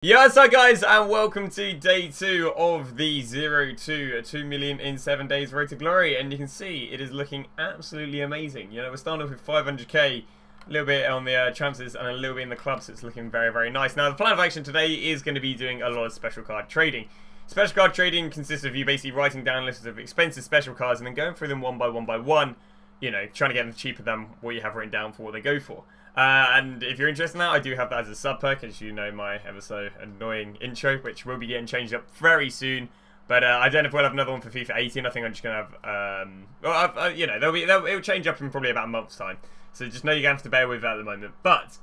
Yo, what's up guys, and welcome to day 2 of the 0 to 2 million in 7 days road to glory. And you can see it is looking absolutely amazing. You know, we're starting off with 500k, a little bit on the transfers and a little bit in the club, so it's looking very, very nice. Now, the plan of action today is going to be doing a lot of special card trading. Special card trading consists of you basically writing down lists of expensive special cards and then going through them one by one, you know, trying to get them cheaper than what you have written down for what they go for. And if you're interested in that, I do have that as a sub perk, as you know, my ever so annoying intro, which will be getting changed up very soon. But I don't know if we'll have another one for FIFA 18. I think I'm just gonna have, you know, it'll change up in probably about a month's time. So just know you're gonna have to bear with that at the moment. But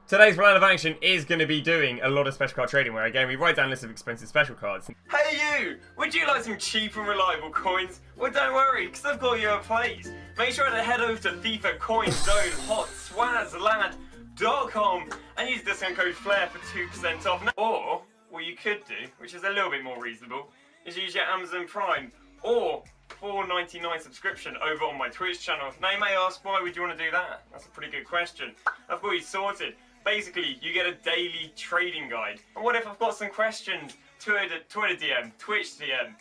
today's plan of action is going to be doing a lot of special card trading, where again we write down lists of expensive special cards. Hey you! Would you like some cheap and reliable coins? Well, don't worry, because I've got you a place. Make sure to head over to FIFA Coin Zone HotSwazland.com and use discount code FLAIR for 2% off. Or what you could do, which is a little bit more reasonable, is use your Amazon Prime or $4.99 subscription over on my Twitch channel. Now you may ask, why would you want to do that? That's a pretty good question. I've got you sorted. Basically, you get a daily trading guide. And what if I've got some questions? Twitter DM, Twitch DM,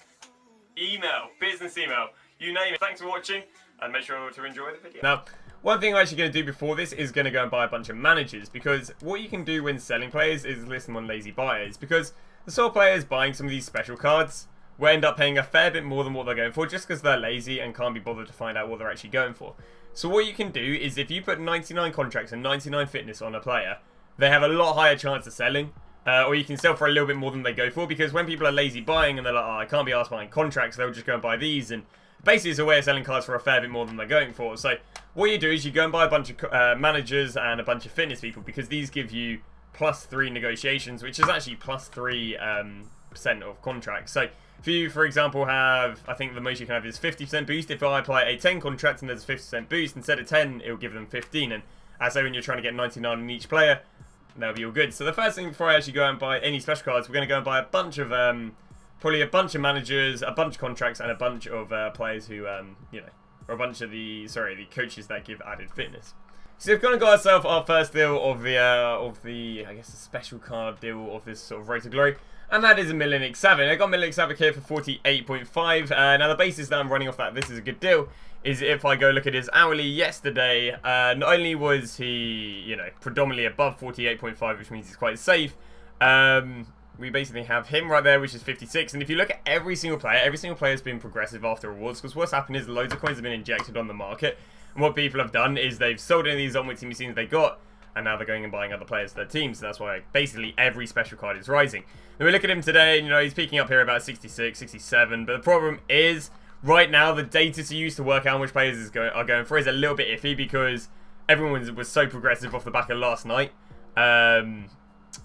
email, business email, you name it. Thanks for watching, and make sure to enjoy the video. Now, one thing I'm actually going to do before this is going to go and buy a bunch of managers, because what you can do when selling players is list them on lazy buyers, because the sort of players buying some of these special cards will end up paying a fair bit more than what they're going for, just because they're lazy and can't be bothered to find out what they're actually going for. So what you can do is, if you put 99 contracts and 99 fitness on a player, they have a lot higher chance of selling. Or you can sell for a little bit more than they go for, because when people are lazy buying and they're like, oh, I can't be asked buying contracts, they'll just go and buy these. And basically it's a way of selling cards for a fair bit more than they're going for. So what you do is you go and buy a bunch of managers and a bunch of fitness people, because these give you +3 negotiations, which is actually +3% of contracts. So if you, for example, have, I think the most you can have is 50% boost. If I apply a 10 contract and there's a 50% boost, instead of 10, it'll give them 15. And as I say, when you're trying to get 99 on each player, that'll be all good. So the first thing before I actually go out and buy any special cards, we're going to go and buy a bunch of, probably a bunch of managers, a bunch of contracts, and a bunch of players who, you know, or a bunch of the coaches that give added fitness. So we've kind of got ourselves our first deal of the, I guess, the special card deal of this sort of Road to Glory. And that is a Milan Xavier. I got Milan Xavier here for 48.5. Now the basis that I'm running off that this is a good deal is if I go look at his hourly yesterday, not only was he, you know, predominantly above 48.5, which means he's quite safe. We basically have him right there, which is 56. And if you look at every single player has been progressive after rewards, because what's happened is loads of coins have been injected on the market. And what people have done is they've sold any of these onward team machines they got, and now they're going and buying other players for their teams. So that's why basically every special card is rising. Then we look at him today, and you know, he's peaking up here about 66, 67. But the problem is, right now, the data to use to work out how much players are going for is a little bit iffy, because everyone was so progressive off the back of last night.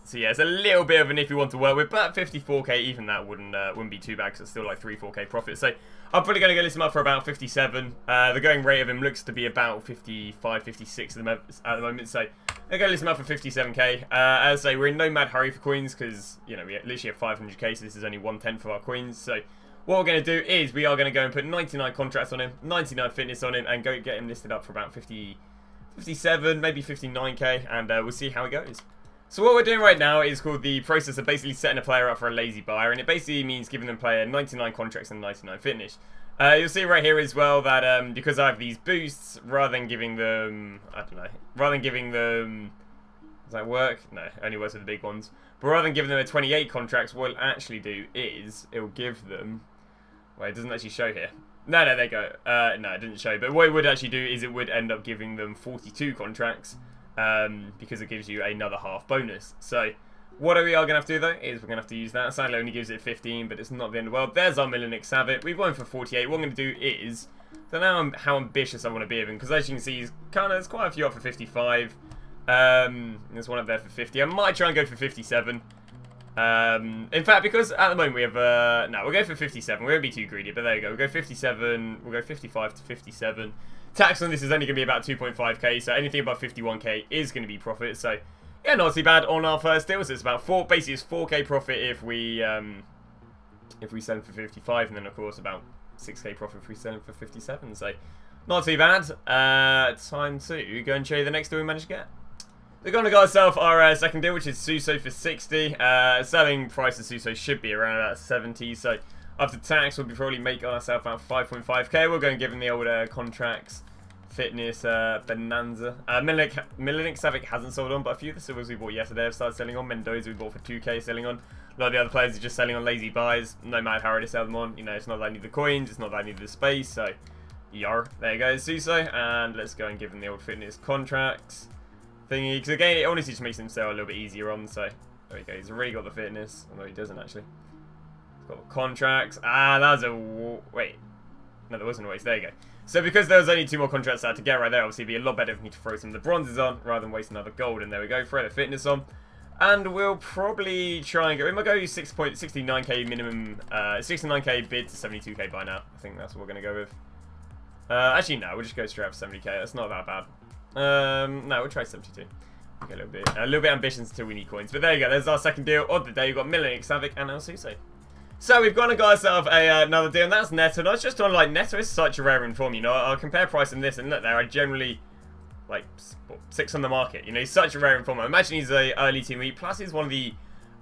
So yeah, it's a little bit of an iffy one to work with, but 54k, even that wouldn't be too bad, because it's still like 3-4k profit. So I'm probably going to go list him up for about 57. The going rate of him looks to be about 55, 56 at the moment. So I'm going to list him up for 57k. As I say, we're in no mad hurry for coins, because, you know, we literally have 500k, so this is only 1/10 of our coins. So what we're going to do is we are going to go and put 99 contracts on him, 99 fitness on him, and go get him listed up for about 50, 57, maybe 59k, and we'll see how it goes. So what we're doing right now is called the process of basically setting a player up for a lazy buyer, and it basically means giving them player 99 contracts and 99 fitness. You'll see right here as well that because I have these boosts, rather than giving them, I don't know, does that work? No, it only works with the big ones. But rather than giving them a 28 contracts, what it'll actually do is it'll give them, well, it doesn't actually show here. No, there you go. No, it didn't show. But what it would actually do is it would end up giving them 42 contracts. Because it gives you another half bonus. So what we are going to have to do though is we're going to have to use that. Sadly only gives it 15, but it's not the end of the world. There's our Milan Xavier. We've won for 48. What I'm going to do is, I don't know how ambitious I want to be of him, because as you can see, there's quite a few up for 55. There's one up there for 50. I might try and go for 57. In fact, because at the moment we have, no, we'll go for 57. We won't be too greedy, but there you go. We'll go 57. We'll go 55 to 57. Tax on this is only going to be about 2.5k, so anything above 51k is going to be profit. So yeah, not too bad on our first deal. So it's about basically it's 4k profit if we sell them for 55, and then of course about 6k profit if we sell them for 57. So not too bad. Time to go and show you the next deal we managed to get. We're going to got ourselves our second deal, which is Suso for 60. Selling price of Suso should be around about 70. So after tax, we'll probably make ourselves about 5.5k. We'll go and give him the older contracts. Fitness, Bonanza. Milinik Savic hasn't sold on, but a few of the silvers we bought yesterday have started selling on. Mendoza we bought for 2k, selling on. A lot of the other players are just selling on lazy buys. No matter how hard to sell them on. You know, it's not that I need the coins, it's not that I need the space. So, yar. There you go, Suso. And let's go and give him the old fitness contracts thingy. Because again, it honestly just makes him sell a little bit easier on. So, there we go. He's already got the fitness. Although he doesn't actually. He's got the contracts. Ah, that was a... Wait. No, there wasn't a waste. There you go. So because there was only 2 more contracts I had to get right there, obviously it'd be a lot better for me to throw some of the bronzes on rather than waste another gold. And there we go, throw the fitness on. And we'll probably try and go, we might go 6.69k minimum, 69k bid to 72k by now. I think that's what we're going to go with. Actually no, we'll just go straight up 70k, that's not that bad. No, we'll try 72. Okay, a little bit ambitious until we need coins. But there you go, there's our second deal of the day. We've got Milinik, Savic and El Suso. So we've gone and got ourselves another deal, and that's Neto. And I was just on, like, Neto is such a rare inform, you know. I'll compare price in this, and look, there are generally, like, 6 on the market. You know, he's such a rare inform. I imagine he's a early team lead, plus he's one of the,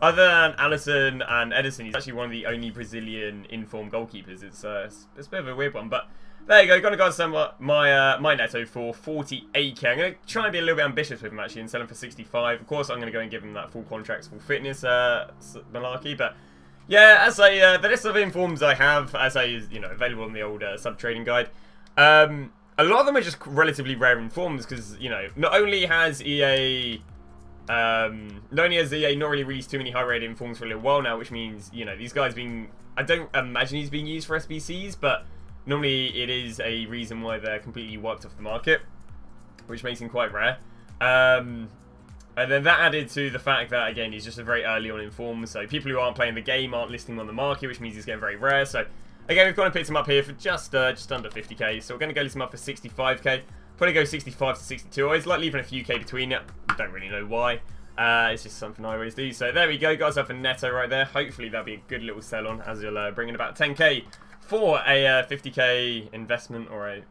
other than Alisson and Edison, he's actually one of the only Brazilian inform goalkeepers. It's a bit of a weird one, but there you go. Gonna go some my Neto for 48k. I'm gonna try and be a little bit ambitious with him actually and sell him for 65. Of course, I'm gonna go and give him that full contracts, full fitness malarkey, but. Yeah, as the list of informs I have, as you know, available in the old sub trading guide, a lot of them are just relatively rare informs because you know not only has EA not really released too many high rated informs for a little while now, which means you know these guys I don't imagine he's being used for SBCs, but normally it is a reason why they're completely wiped off the market, which makes him quite rare. And then that added to the fact that, again, he's just a very early on inform, so people who aren't playing the game aren't listing him on the market, which means he's getting very rare. So, again, we've kind of picked him up here for just under 50k, so we're going to go list him up for 65k. Probably go 65 to 62. I always like leaving a few k between it. Don't really know why. It's just something I always do. So, there we go. Got ourselves a Neto right there. Hopefully, that'll be a good little sell on, as you'll bring in about 10k for a 50k investment, or a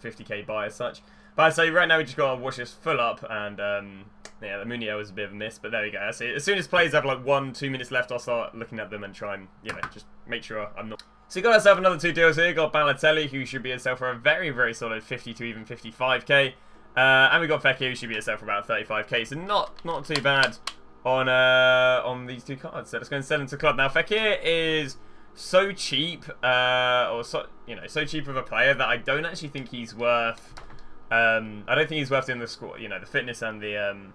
50k buy as such. But I'd say right now we just got to watch this full up, and yeah, the Munier was a bit of a miss, but there we go. That's it. As soon as players have like 1-2 minutes left, I'll start looking at them and try and, you know, just make sure I'm not... So we got ourselves another 2 deals here. Got Balotelli, who should be a sell for a very, very solid 50 to even 55k. And we got Fekir, who should be a sell for about 35k. So not too bad on these 2 cards. So let's go and sell them to club. Now, Fekir is so cheap, so cheap of a player that I don't actually think he's worth... I don't think he's worth doing the score, you know, the fitness and the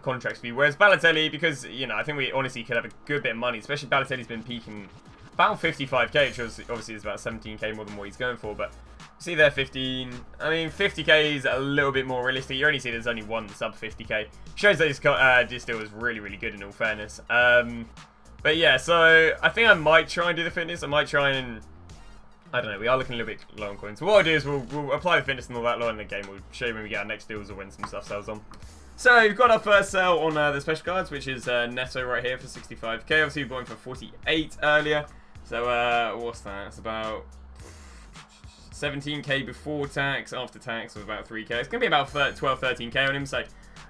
contracts fee. Whereas Balotelli, because, you know, I think we honestly could have a good bit of money, especially Balotelli's been peaking about 55k, which was, obviously is about 17k more than what he's going for, but see there 15, I mean 50k is a little bit more realistic. You only see there's only 1 sub 50k. Shows that this deal was really, really good in all fairness. But yeah, so I think I might try and do the fitness. I might try and... I don't know, we are looking a little bit low on coins. So what I'll do is we'll apply the fitness and all that low in the game. We'll show you when we get our next deals or when some stuff sells on. So we've got our first sell on the special cards, which is Neto right here for 65k. Obviously we bought him for 48 earlier. So what's that? It's about 17k before tax, after tax of about 3k. It's going to be about 12, 13k on him, so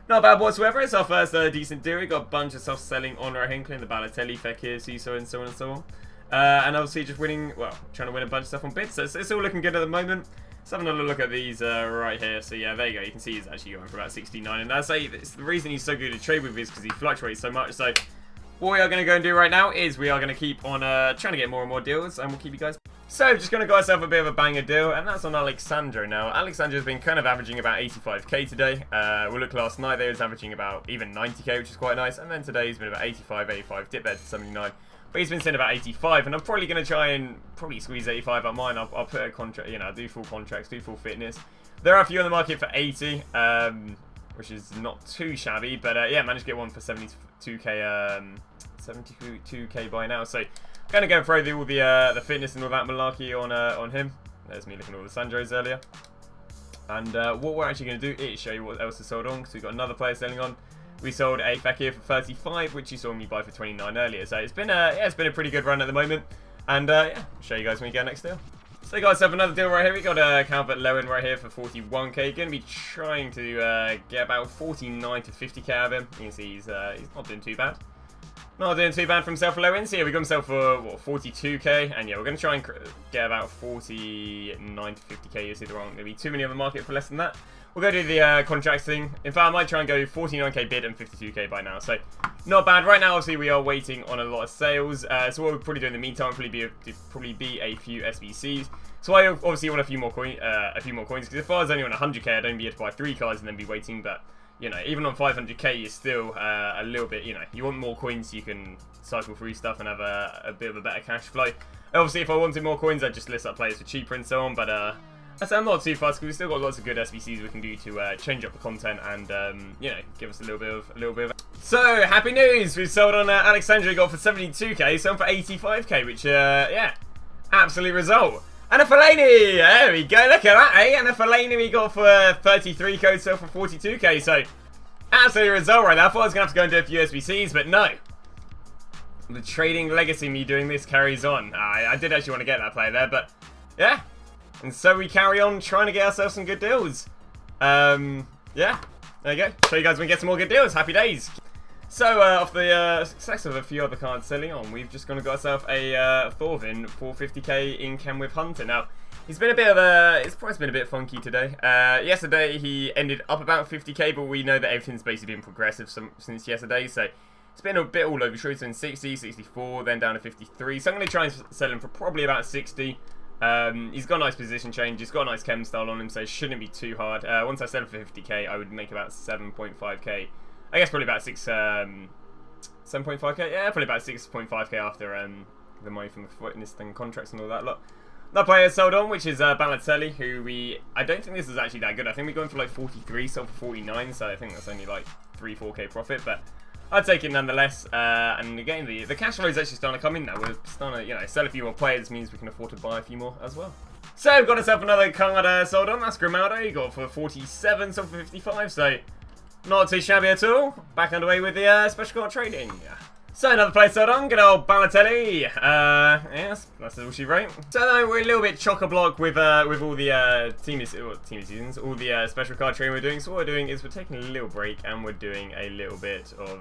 not bad whatsoever. It's our first decent deal. We got a bunch of stuff selling on right here, including the Balotelli, Fekir, Suso, and so on and so on. And obviously just winning, well, trying to win a bunch of stuff on bids. So it's all looking good at the moment. Let's have another look at these right here. So yeah, there you go. You can see he's actually going for about 69. And I say it's the reason he's so good to trade with is because he fluctuates so much. So what we are going to go and do right now is we are going to keep on trying to get more and more deals, and we'll keep you guys. So just going to got ourselves a bit of a banger deal, and that's on Alexandro now. Alexandro's been kind of averaging about 85k today. We'll look last night, they was averaging about even 90k, which is quite nice. And then today he's been about 85, dipped there to 79. But he's been sitting about 85, and I'm probably going to try and squeeze 85 on mine. I'll put a contract, you know, I'll do full contracts, do full fitness. There are a few on the market for 80, which is not too shabby, but yeah, managed to get one for 72k, 72k by now. So, going to go and throw all the fitness and all that malarkey on him. There's me looking at all the Sandros earlier. And what we're actually going to do is show you what else is sold on, because we've got another player selling on. We sold a Fekir for 35, which you saw me buy for 29 earlier. So it's been a pretty good run at the moment. And yeah, I'll show you guys when we get our next deal. So we got ourselves another deal right here. We got Calvert Lewin right here for 41k. Going to be trying to get about 49 to 50k out of him. You can see he's not doing too bad. Not doing too bad for himself for Lewin. So yeah, we got himself for what, 42k, and yeah, we're going to try and get about 49 to 50k. You see, there aren't going to be too many on the market for less than that. We'll go do the contracts thing. In fact, I might try and go 49k bid and 52k by now. So not bad. Right now, obviously, we are waiting on a lot of sales. So what we'll probably do in the meantime will probably be a few SBCs. So I obviously want a few more coins because if I was only on 100k, I'd only be able to buy 3 cards and then be waiting. But you know, even on 500k, you're still a little bit. You know, you want more coins so you can cycle through stuff and have a bit of a better cash flow. Obviously, if I wanted more coins, I'd just list up players for cheaper and so on. But I'm not too fussed because we've still got lots of good SBCs we can do to change up the content and you know, give us a little bit of. So happy news! We've sold on Alexandria, got for 72k, sold for 85k, which yeah, absolute result. And a Fellaini, there we go. Look at that, eh? And a Fellaini we got for 33k, sold for 42k. So absolute result right there. I thought I was gonna have to go and do a few SBCs, but no. The trading legacy me doing this carries on. I did actually want to get that player there, but yeah. And so we carry on trying to get ourselves some good deals. Yeah, there you go. Show you guys when we get some more good deals. Happy days. So, off the success of a few other cards selling on, we've just gone and got ourselves a Thorvin for 50k in Chem with Hunter. Now, he's been a bit of his price has been a bit funky today. Yesterday, he ended up about 50k, but we know that everything's basically been progressive since yesterday, so it's been a bit all over. He's been 60, 64, then down to 53. So I'm going to try and sell him for probably about 60. He's got a nice position change, he's got a nice chem style on him, so it shouldn't be too hard. Once I sell him for 50k, I would make about 7.5k. I guess probably about 7.5k? Yeah, probably about 6.5k after the money from the fitness thing, contracts and all that lot. That player sold on, which is Balotelli, who I don't think this is actually that good. I think we're going for like 43, sold for 49, so I think that's only like 3-4k profit, but I'd take it nonetheless. And again, the cash flow is actually starting to come in now. We're starting to, you know, sell a few more players, means we can afford to buy a few more as well. So we've got ourselves another card sold on. That's Grimaldo. You got for 47, sold for 55. So not too shabby at all. Back underway with the special card trading. So another player sold on. Good old Balotelli. Yes, that's all she wrote. So we're a little bit chock-a-block with all the team seasons, all the special card trading we're doing. So what we're doing is we're taking a little break and we're doing a little bit of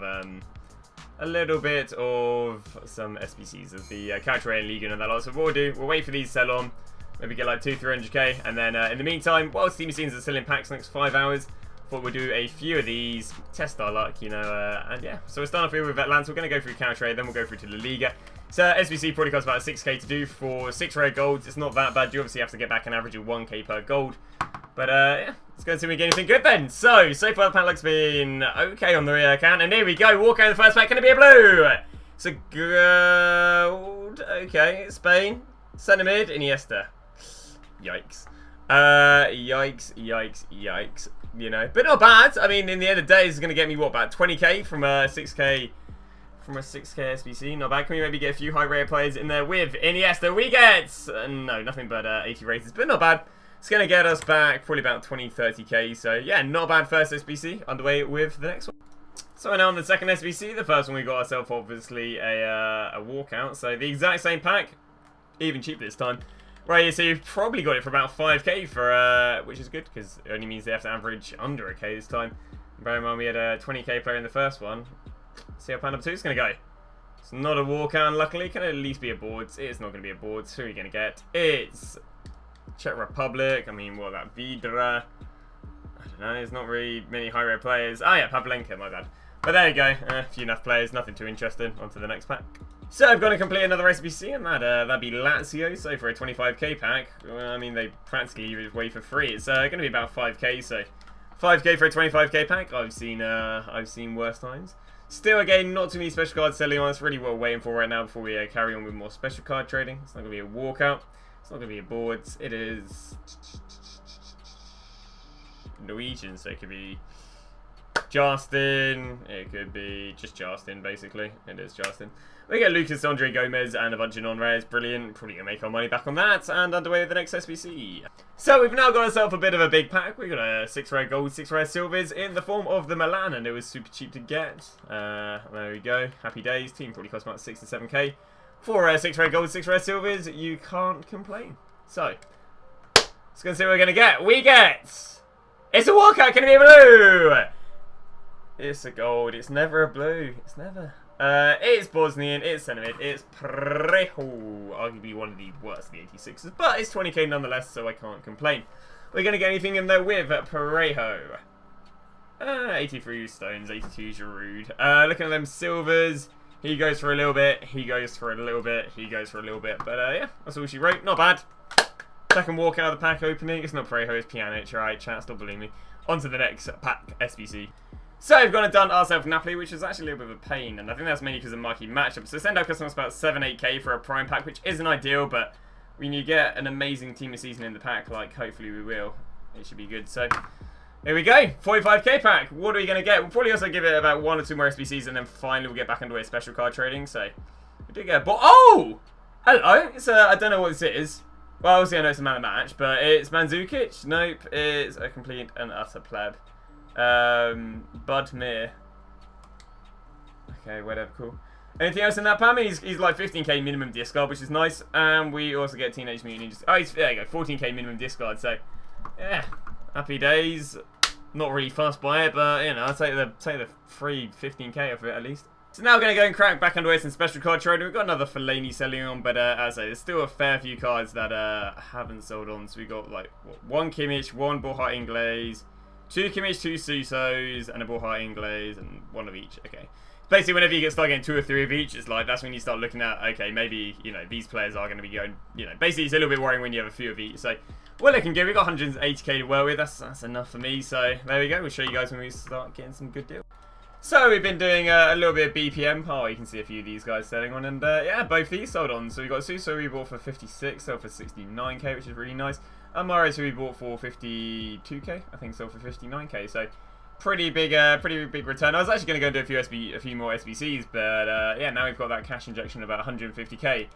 some SBCs of the character and league and that lot. So what we'll do, we'll wait for these to sell on, maybe get like 200-300k, and then in the meantime, whilst team seasons are still in packs the next 5 hours, thought we'll do a few of these, test our luck, you know, and yeah. So we're starting off here with Atlanta. We're going to go through Counter, then we'll go through to La Liga. So SBC probably costs about 6k to do for 6 rare golds. It's not that bad. You obviously have to get back an average of 1k per gold. But yeah, let's go and see if we get anything good then. So far the pack looks been okay on the account. And here we go. Walk out in the first pack. Going to be a blue. It's a gold. Okay, Spain. Centre mid, Iniesta. Yikes. Yikes. You know, but not bad. I mean, in the end of the day, this is going to get me, what, about 20k from a 6k SBC. Not bad. Can we maybe get a few high rare players in there with Iniesta? We get, no, nothing but 80 rated, but not bad. It's going to get us back probably about 20-30k. So, yeah, not bad first SBC. Underway with the next one. So, now on the second SBC, the first one we got ourselves, obviously, a walkout. So, the exact same pack, even cheaper this time. Right here, so you've probably got it for about 5k for, which is good because it only means they have to average under a k this time. Bear in mind we had a 20k player in the first one. See how plan number 2 is going to go. It's not a walkout, luckily. Can at least be a boards. It's not going to be a boards. Who are you going to get? It's Czech Republic. I mean, what about Vidra? I don't know. There's not really many high rare players. Ah, yeah, Pavlenka, my bad. But there you go. A few enough players. Nothing too interesting. On to the next pack. So I've got to complete another SBC, and that'd be Lazio. So for a 25k pack, I mean they practically give it away for free. It's going to be about 5k. So 5k for a 25k pack. I've seen worse times. Still, again, not too many special cards selling on. That's really what we're waiting for right now before we carry on with more special card trading. It's not going to be a walkout. It's not going to be a boards. It is Norwegian, so it could be Justin. It could be just Justin, basically. It is Justin. We get Lucas, Andre Gomez, and a bunch of non-rares. Brilliant. Probably going to make our money back on that. And underway with the next SBC. So we've now got ourselves a bit of a big pack. We've got a 6 rare gold, 6 rare silvers in the form of the Milan. And it was super cheap to get. There we go. Happy days. Team probably cost about 6 to 7k. For 6 rare gold, 6 rare silvers, you can't complain. So, let's go see what we're going to get. We get... It's a walkout. Can it be a blue? It's a gold. It's never a blue. It's never... it's Bosnian, it's Senemid, it's Parejo, arguably one of the worst of the 86s, but it's 20k nonetheless, so I can't complain. We're going to get anything in there with Parejo. 83 stones, 82 Giroud. Looking at them silvers, he goes for a little bit, he goes for a little bit, he goes for a little bit, but yeah, that's all she wrote. Not bad. Second walk out of the pack opening. It's not Parejo, it's Pjanic. Right, chat, stop bullying me. On to the next pack, SBC. So we've gone and done ourselves Napoli, which is actually a little bit of a pain, and I think that's mainly because of marquee matchup. So send out customers about 7-8k for a prime pack, which isn't ideal, but when you get an amazing team of season in the pack, like hopefully we will, it should be good. So here we go, 45k pack. What are we going to get? We'll probably also give it about 1 or 2 more SBCs, and then finally we'll get back into a special card trading. So we do get a ball. Oh, hello. It's I don't know what this is. Well, obviously I know it's a man of match, but it's Mandzukic. Nope, it's a complete and utter pleb. Bud Mir. Okay, whatever, cool. Anything else in that, Pam? He's like 15k minimum discard, which is nice. And we also get Teenage Mutant Ninja. Oh, there you go, 14k minimum discard. So, yeah, happy days. Not really fussed by it, but you know, I'll take the free 15k off it at least. So now we're going to go and crack back underway some special card trading. We've got another Fellaini selling on, but as I say, there's still a fair few cards that haven't sold on. So we got like what, 1 Kimmich, 1 Borja Ingles, 2 Kimmich, 2 Susos, and a Borja Ingles, and 1 of each. Okay. Basically, whenever you start getting 2 or 3 of each, it's like that's when you start looking at, okay, maybe, you know, these players are going to be going, you know, basically it's a little bit worrying when you have a few of each. So we're looking good. We've got 180k to work with. That's enough for me. So there we go. We'll show you guys when we start getting some good deals. So we've been doing a little bit of BPM. Oh, you can see a few of these guys selling on, and yeah, both these sold on. So we got Suso we bought for 56, sold for 69k, which is really nice. And Mahrez who we bought for 52k, I think sold for 59k. So pretty big return. I was actually going to go and do a few more SBCs, but yeah, now we've got that cash injection of about 150k.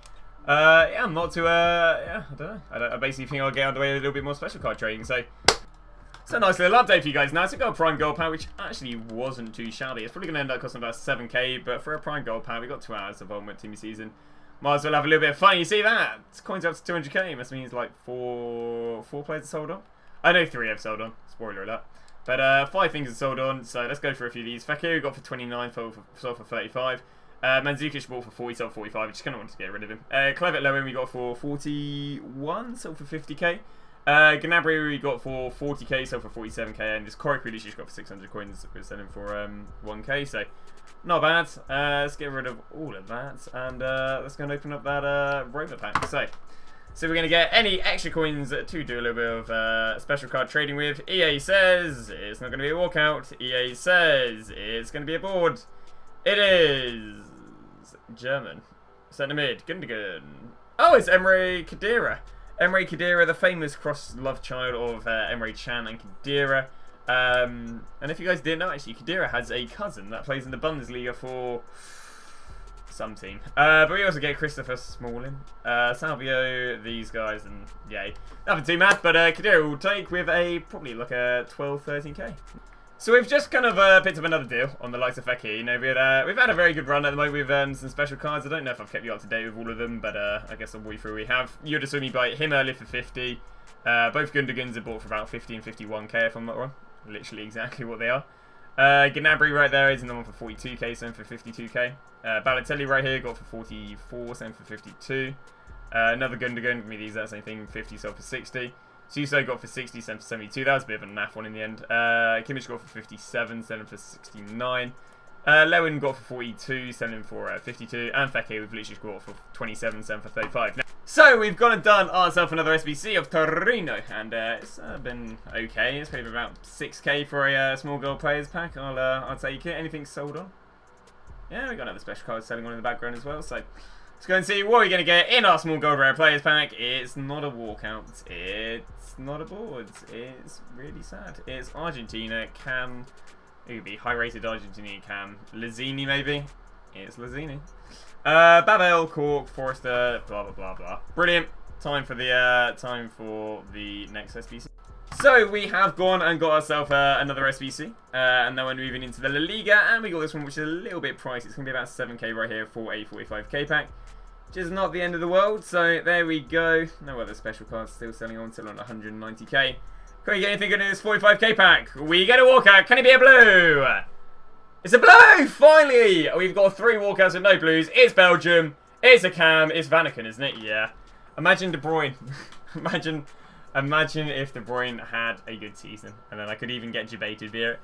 Yeah, I'm not too yeah, I don't know. I basically think I'll get underway with a little bit more special card trading. So. It's a nice little update for you guys now. So we've got a Prime Gold Pack, which actually wasn't too shabby. It's probably going to end up costing about 7k, but for a Prime Gold Pack, we got 2 hours of Ultimate Team Season. Might as well have a little bit of fun. You see that? It's coins up to 200k. Must mean it's like 4 players have sold on. I know 3 have sold on. Spoiler alert. But 5 things have sold on, so let's go for a few of these. Fekir we got for 29, sold for 35. Mandzukic bought for 40, sold for 45. I just kind of wanted to get rid of him. Clevet Lowen we got for 41, sold for 50k. Gnabry we got for 40k, sold for 47k, and this Corey Kulish got for 600 coins. We're selling for 1k, so not bad. Let's get rid of all of that, and let's go and open up that Rover pack. So we're going to get any extra coins to do a little bit of special card trading with. EA says it's not going to be a walkout. EA says it's going to be a board. It is German. Centre mid, Gundogan. Oh, it's Emre Khedira. Emre Khedira, the famous cross-love child of Emre Can and Khedira. And if you guys didn't know, actually, Khedira has a cousin that plays in the Bundesliga for some team. But we also get Christopher Smalling, Salvio, these guys, and yay. Nothing too mad, but Khedira will take with a probably like a 12, 13k. So we've just kind of picked up another deal on the likes of Fekir. You know, we've had a very good run at the moment with some special cards. I don't know if I've kept you up to date with all of them, but I guess I'll walk you through. We have Yodasumi by him earlier for 50. Both Gundogans are bought for about 50 and 51k if I'm not wrong. Literally exactly what they are. Gnabry right there is in the one for 42k, same for 52k. Balotelli right here got for 44, same for 52. Another Gundogan, give me the exact same thing, 50, sold for 60. Suso got for 60, sent for 72. That was a bit of a naff one in the end. Kimmich got for 57, selling for 69. Lewin got for 42, selling for 52. And Fekir with literally got for 27, selling for 35. Now, so we've gone and done ourselves another SBC of Torino. And it's been okay. It's paid about 6k for a small gold players pack. I'll take it. Anything sold on? Yeah, we got another special card selling on in the background as well. So let's go and see what we're going to get in our small gold rare players pack. It's not a walkout. It's not a board. It's really sad. It's Argentina, Cam. It could be high-rated Argentinian Cam. Lazzini, maybe. It's Lazzini. Babel, Cork, Forrester, blah, blah, blah, blah. Brilliant. Time for the next SBC. So we have gone and got ourselves another SBC. And now we're moving into the La Liga. And we got this one, which is a little bit pricey. It's going to be about 7k right here for a 45k pack. which is not the end of the world. So there we go. No other special cards still selling on until on 190k. Can we get anything good in this 45k pack? We get a walkout. Can it be a blue? It's a blue! Finally! We've got 3 walkouts with no blues. It's Belgium. It's a cam. It's Vanaken, isn't it? Yeah. Imagine De Bruyne. Imagine if De Bruyne had a good season, and then I could even get debated via it.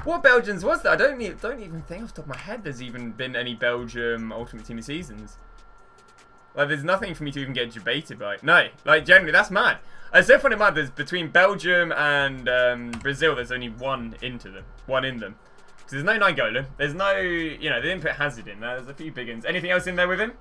What Belgians was that? I don't even think off the top of my head there's even been any Belgium Ultimate Team seasons. Like, there's nothing for me to even get debated by. No, like, generally, that's mad. As if when it matters, between Belgium and Brazil, there's only one in them. Because there's no Nainggolan. There's no, you know, they didn't put Hazard in there. There's a few big ones. Anything else in there with him?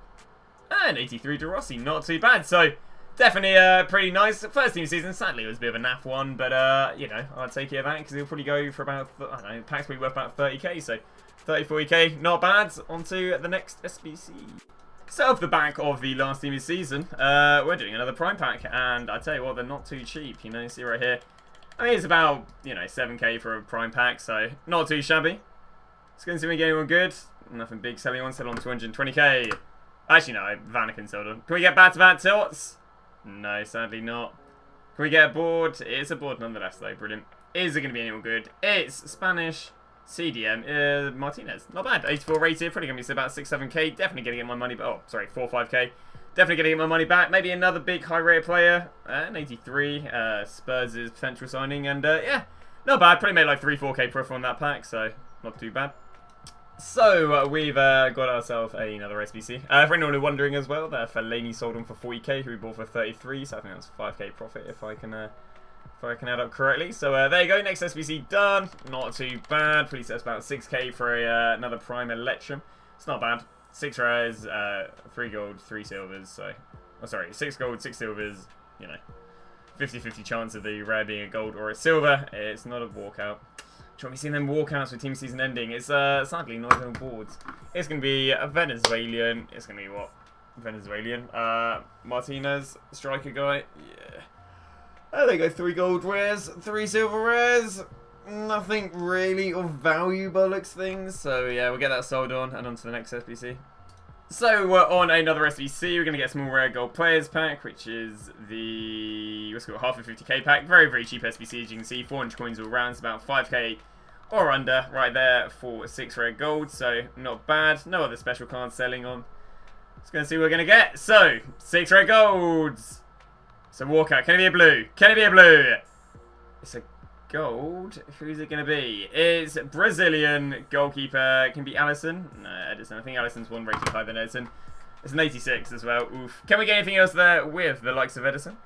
And 83 De Rossi, not too bad. So, definitely pretty nice. First team season, sadly, it was a bit of a naff one. But, you know, I'd take care of that because he'll probably go for about, I don't know, packs will be worth about 30k. So, 30-40k, not bad. On to the next SBC. So, off the back of the last team of the season, we're doing another Prime Pack. And I tell you what, they're not too cheap. You know, see right here. I mean, it's about, you know, 7k for a Prime Pack. So, not too shabby. It's going to see me get anyone good. Nothing big selling on, sell on 220k. Actually, no, Vanaken sold on. Can we get back-to-back tilts? No, sadly not. Can we get a board? It's a board nonetheless, though. Brilliant. Is it going to be anyone good? It's Spanish CDM Martinez. Not bad. 84 rated. Probably going to be about 6-7k. Definitely going to get my money back. Oh, sorry, 4-5k. Definitely going to get my money back. Maybe another big high-rated player. An 83. Spurs' potential signing. And, yeah, not bad. Probably made like 3-4k profit on that pack, so not too bad. So, we've got ourselves another SBC. For anyone who's wondering as well, that Fellaini sold on for 40k, who we bought for 33, so I think that's 5k profit if I can add up correctly. So, there you go, next SBC done. Not too bad. Pretty that's about 6k for another Prime Electrum. It's not bad. 6 rares, 3 gold, 3 silvers, so... Oh, sorry, 6 gold, 6 silvers, you know. 50-50 chance of the rare being a gold or a silver. It's not a walkout. Shall we see them walkouts with team season ending? It's sadly not even boards. It's going to be a Venezuelan. It's going to be what? Venezuelan. Martinez, striker guy. Yeah. There they go. 3 gold rares, 3 silver rares. Nothing really of value by looks things. So yeah, we'll get that sold on and on to the next SBC. So on another SBC, we're going to get a small rare gold players pack, which is the what's it called, half a 50k pack. Very, very cheap SBC, as you can see. 400 coins all round. It's about 5k or under right there for 6 rare gold. So not bad. No other special cards selling on. Just going to see what we're going to get. So 6 rare golds. So walkout. Can it be a blue? Can it be a blue? It's a gold. Who's it going to be? It's Brazilian goalkeeper. Can it be Alisson? No, Edison. I think Alisson's 1 rated higher than Edison. It's an 86 as well. Oof. Can we get anything else there with the likes of Edison?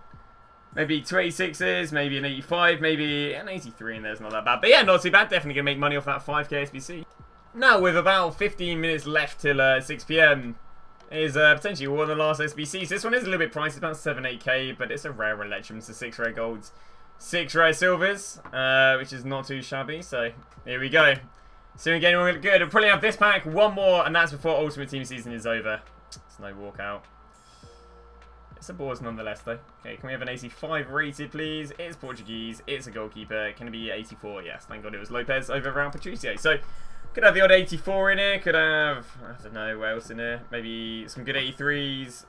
Maybe 2 86s, maybe an 85, maybe an 83 in there's not that bad. But yeah, not too bad. Definitely going to make money off that 5k SBC. Now, with about 15 minutes left till 6 PM, is potentially one of the last SBCs. This one is a little bit pricey. It's about 7-8k, but it's a rare Electrum, so 6 rare golds. 6 rare silvers, which is not too shabby. So here we go. So again, we're good. We'll probably have this pack, one more, and that's before Ultimate Team season is over. It's no walkout. It's a board nonetheless, though. Okay, can we have an 85 rated, please? It's Portuguese. It's a goalkeeper. Can it be 84? Yes, thank God it was Lopez over Raul Patricio. So could have the odd 84 in here. Could have, I don't know, what else in here? Maybe some good 83s.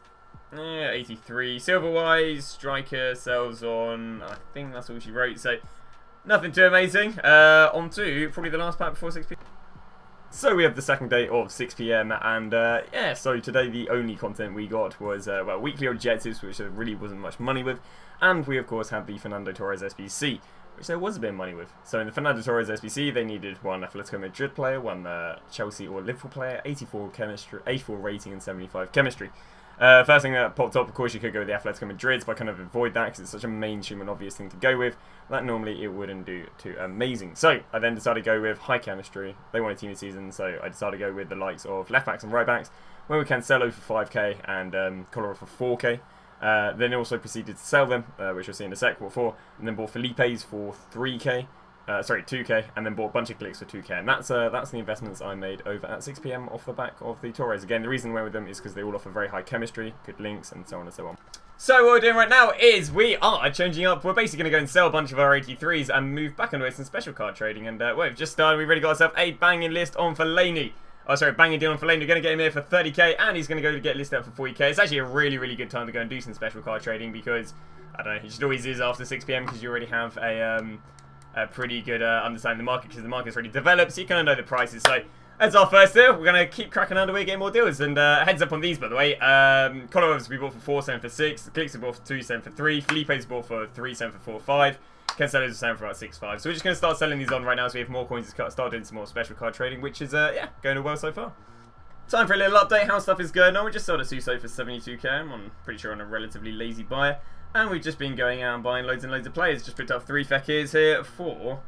Yeah, 83. Silver-wise, striker, sells on. I think that's all she wrote. So, nothing too amazing. On to probably the last pack before 6 PM. So, we have the second day of 6 PM. And, yeah, so today the only content we got was, well, weekly objectives, which there really wasn't much money with. And we, of course, had the Fernando Torres SBC, which there was a bit of money with. So, in the Fernando Torres SBC, they needed 1 Atletico Madrid player, 1 Chelsea or Liverpool player, 84 chemistry, 84 rating, and 75 chemistry. First thing that popped up, of course, you could go with the Atletico Madrid, but I kind of avoid that because it's such a mainstream and obvious thing to go with that normally it wouldn't do too amazing. So I then decided to go with high chemistry. They wanted team of the season, so I decided to go with the likes of left backs and right backs. Went with Cancelo for 5k and Kolarov for 4k. Then also proceeded to sell them, which we'll see in a sec, what for, and then bought Felipe's for 3k. Sorry, 2k, and then bought a bunch of clicks for 2k, and that's the investments I made over at 6 PM off the back of the Torres. Again, the reason I went with them is because they all offer very high chemistry, good links, and so on and so on. So what we're doing right now is we are changing up. We're basically going to go and sell a bunch of our 83s and move back into some special card trading. And well, we've just started. We've already got ourselves a banging list on Fellaini. Oh, sorry, banging deal on Fellaini. We're going to get him here for 30k, and he's going to go to get listed up for 40k. It's actually a really, really good time to go and do some special card trading because, I don't know, it just always is after 6 PM because you already have a pretty good understanding of the market because the market's already developed, so you kind of know the prices. So, that's our first deal. We're going to keep cracking underway, getting more deals. And heads up on these, by the way. Colorov's we bought for 4, selling for 6. Clicks we bought for 2, selling for 3. Felipe's bought for 3, selling for 4, 5. Cancelo's selling for about 6, 5. So we're just going to start selling these on right now so we have more coins to start doing some more special card trading, which is, yeah, going well so far. Time for a little update, how stuff is going on. We just sold a Suso for 72k. I'm pretty sure on a relatively lazy buyer. And we've just been going out and buying loads and loads of players. Just picked up 3 Fekirs here for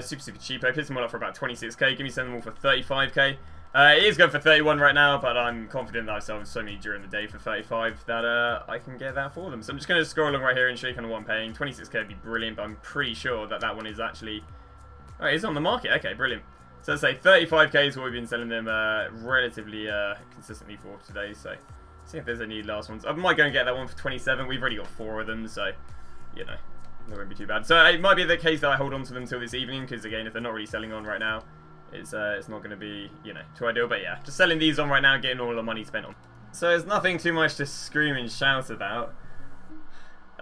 super cheap. I picked them all up for about 26k. Give me send them all for 35k. It is going for 31 right now, but I'm confident that I've sold so many during the day for 35 that I can get that for them. So I'm just going to scroll along right here and show you kind of what I'm paying. 26k would be brilliant, but I'm pretty sure that that one is actually... Oh, it's on the market. Okay, brilliant. So let's say 35k is what we've been selling them relatively consistently for today. So see if there's any last ones. I might go and get that one for 27. We've already got 4 of them, so, you know, that won't be too bad. So it might be the case that I hold on to them until this evening, because again, if they're not really selling on right now, it's not going to be, you know, too ideal. But yeah, just selling these on right now, getting all the money spent on. So there's nothing too much to scream and shout about.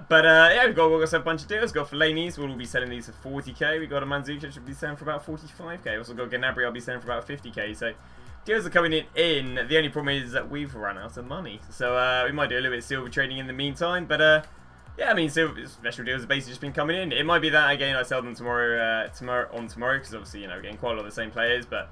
But yeah, we've got a bunch of deals. We've got Fellaini's, we'll be selling these for 40k. We've got a Mandzukic, which will be selling for about 45k. Also got Gnabry, I'll be selling for about 50k. So deals are coming in. The only problem is that we've run out of money. So we might do a little bit of silver trading in the meantime. But yeah, I mean, special deals have basically just been coming in. It might be that, again, I sell them tomorrow, because obviously, you know, we're getting quite a lot of the same players, but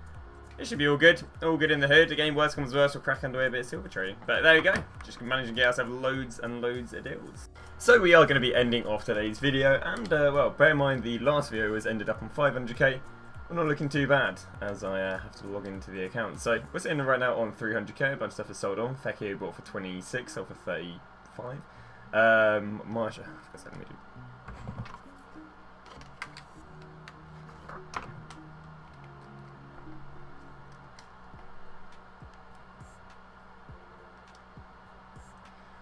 it should be all good. All good in the hood. Again, worst comes worst, we'll crack underway a bit of silver trading. But there we go. Just managing to get ourselves loads and loads of deals. So we are going to be ending off today's video, and, well, bear in mind the last video was ended up on 500k. We're not looking too bad, as I have to log into the account. So we're sitting right now on 300k, a bunch of stuff is sold on. Fekir bought for 26, sold for 35. Marsha, let me do.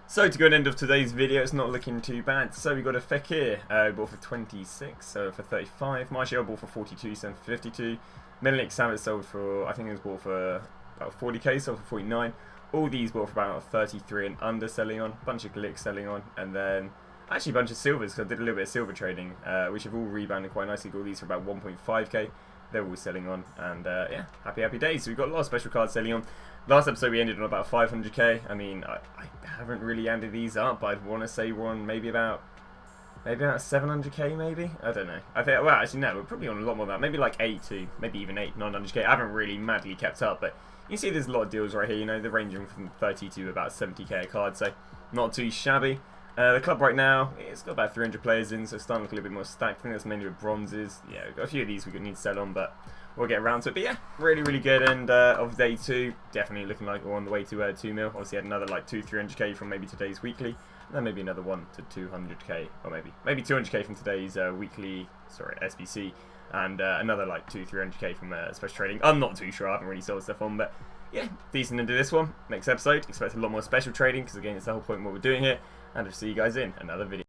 So to go and end of today's video, it's not looking too bad. So we got a Fekir, bought for 26, so for 35. Martial bought for 42, sold for 52. Milik Savic sold for, I think it was bought for about 40k, sold for 49. All these bought for about 33 and under selling on. A bunch of Glicks selling on. And then actually a bunch of silvers, because I did a little bit of silver trading, which have all rebounded quite nicely. Got all these for about 1.5k. They're all selling on. And yeah, happy days. So we've got a lot of special cards selling on. Last episode we ended on about 500k. I mean, I haven't really added these up, but I'd want to say we're on maybe about 700k maybe? I don't know. I think, well, actually no, we're probably on a lot more than that. Maybe like 8 maybe even 900k. I haven't really madly kept up, but you see there's a lot of deals right here, you know, they're ranging from 30 to about 70k a card, so not too shabby. The club right now, it's got about 300 players in, so it's starting to look a little bit more stacked. I think that's mainly with bronzes. Yeah, we've got a few of these we need to sell on, but we'll get around to it. But yeah, really, really good. And of day 2, definitely looking like we're on the way to 2 mil. Obviously had another like 200-300k from maybe today's weekly. And then maybe another 1 to 200k, or maybe 200k from today's weekly, SBC. And another like 200-300k from special trading. I'm not too sure, I haven't really sold stuff on, but yeah, decent into this one. Next episode, expect a lot more special trading, because again, it's the whole point of what we're doing here. And I'll see you guys in another video.